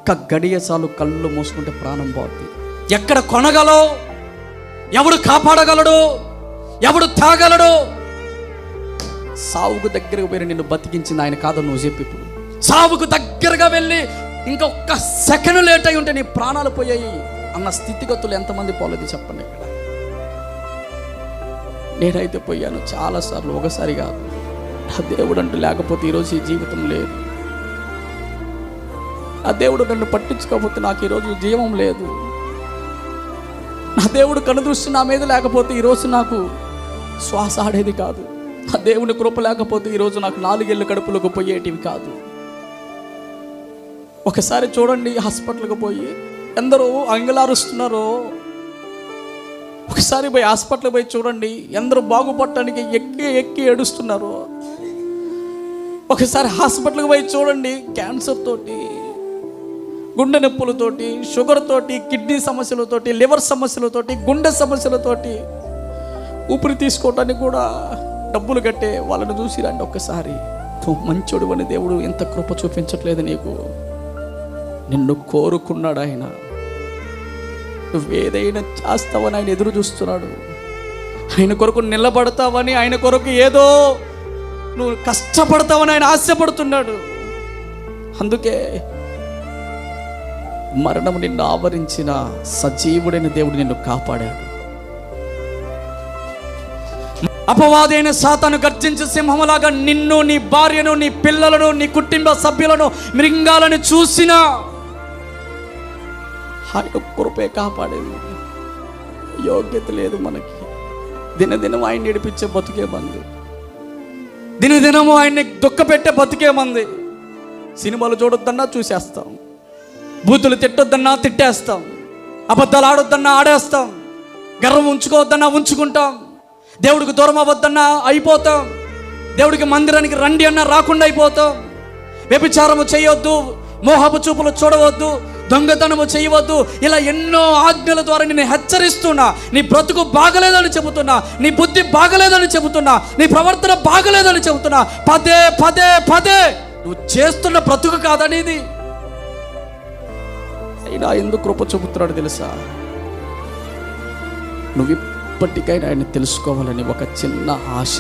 ఒక్క గడియ చాలు కళ్ళు మూసుకుంటే ప్రాణం పోతుంది. ఎక్కడ కొనగలవు? ఎవడు కాపాడగలడు? ఎవడు తాగలడు? సావుకు దగ్గరకు పోయి నిన్ను బతికించింది ఆయన కాదు నువ్వు చెప్పి. ఇప్పుడు సావుకు దగ్గరగా వెళ్ళి ఇంకొక సెకండ్ లేట్ అయి ఉంటే నీ ప్రాణాలు పోయాయి అన్న స్థితిగతులు ఎంతమంది పోలేదు చెప్పండి. ఇక్కడ నేనైతే పోయాను చాలాసార్లు, ఒకసారి కాదు. ఆ దేవుడు అంటూ లేకపోతే ఈరోజు ఈ జీవితం లేదు. ఆ దేవుడు నన్ను పట్టించుకోకపోతే నాకు ఈరోజు జీవం లేదు. నా దేవుడు కనుదృష్టి నా మీద లేకపోతే ఈరోజు నాకు శ్వాస ఆడేది కాదు. ఆ దేవుని కృప లేకపోతే ఈరోజు నాకు 4 ఏళ్ళు కడుపులోకి పోయేటివి కాదు. ఒకసారి చూడండి, హాస్పిటల్కి పోయి ఎందరో అంగలారుస్తున్నారో. ఒకసారి పోయి హాస్పిటల్కి పోయి చూడండి, ఎందరో బాగుపడటానికి ఎక్కి ఏడుస్తున్నారు. ఒకసారి హాస్పిటల్కి పోయి చూడండి, క్యాన్సర్ తోటి, గుండె నొప్పులతోటి, షుగర్ తోటి, కిడ్నీ సమస్యలతోటి, లివర్ సమస్యలతోటి, గుండె సమస్యలతోటి ఊపిరి తీసుకోవటానికి కూడా డబ్బులు కట్టే వాళ్ళని చూసి రండి ఒక్కసారి. మంచోడు అని దేవుడు ఎంత కృప చూపించట్లేదు నీకు. నిన్ను కోరుకున్నాడు ఆయన. నువ్వేదైనా చేస్తావని ఆయన ఎదురు చూస్తున్నాడు. ఆయన కొరకు నిలబడతావని, ఆయన కొరకు ఏదో నువ్వు కష్టపడతావని ఆయన ఆశపడుతున్నాడు. అందుకే మరణం నిన్ను ఆవరించిన సజీవుడైన దేవుడు నిన్ను కాపాడాడు. అపవాదైన సాతాను గర్జించే సింహంలాగా నిన్ను, నీ భార్యను, నీ పిల్లలను, నీ కుటుంబ సభ్యులను మృంగాలను చూసినా ఆయన కృపే కాపాడేది. యోగ్యత లేదు మనకి. దినదినం ఆయన నడిపించే బతుకే మంది, దినదినము ఆయన్ని దుఃఖపెట్టే బతుకే మంది. సినిమాలు చూడొద్దన్నా చూసేస్తాం, బూతులు తిట్టొద్దన్నా తిట్టేస్తాం, అబద్ధాలు ఆడొద్దన్నా ఆడేస్తాం, గర్వం ఉంచుకోవద్దన్నా ఉంచుకుంటాం, దేవుడికి దూరం అవ్వద్దన్నా అయిపోతాం, దేవుడికి మందిరానికి రండి అన్నా రాకుండా అయిపోతాం. వ్యభిచారము చేయవద్దు, మోహపు చూపులు చూడవద్దు, దొంగతనము చేయవద్దు, ఇలా ఎన్నో ఆజ్ఞల ద్వారా నేను హెచ్చరిస్తున్నా. నీ బ్రతుకు బాగలేదని చెబుతున్నా, నీ బుద్ధి బాగలేదని చెబుతున్నా, నీ ప్రవర్తన బాగలేదని చెబుతున్నా. పదే పదే పదే నువ్వు చేస్తున్న బ్రతుకు కాదనేది. అయినా ఎందుకు కృప చూపుతున్నాడు తెలుసా? నువ్వు ఇప్పటికైనా ఆయన తెలుసుకోవాలని ఒక చిన్న ఆశ.